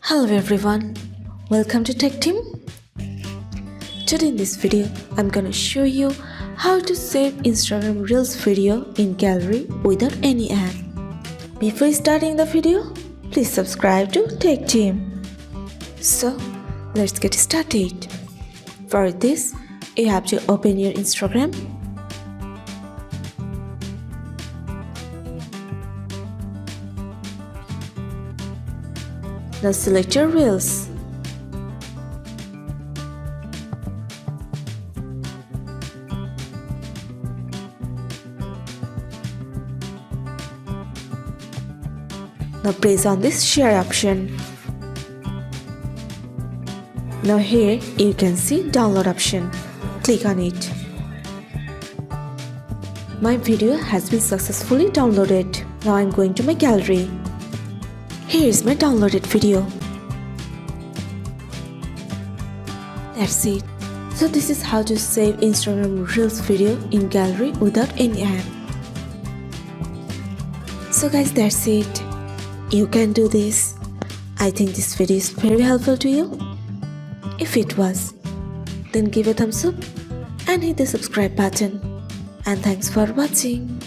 Hello everyone, welcome to Tactim. Today in this video, I'm gonna show you how to save Instagram Reels video in gallery without any ad. Before starting the video, please subscribe to Tactim. So, let's get started. For this, you have to open your Instagram. Now select your Reels. Now press on this share option. Now here you can see download option. Click on it. My video has been successfully downloaded. Now I'm going to my gallery. Here is my downloaded video. That's it. So this is how to save Instagram Reels video in gallery without any ad. So guys, that's it. You can do this. I think this video is very helpful to you. If it was, then give a thumbs up and hit the subscribe button. And thanks for watching.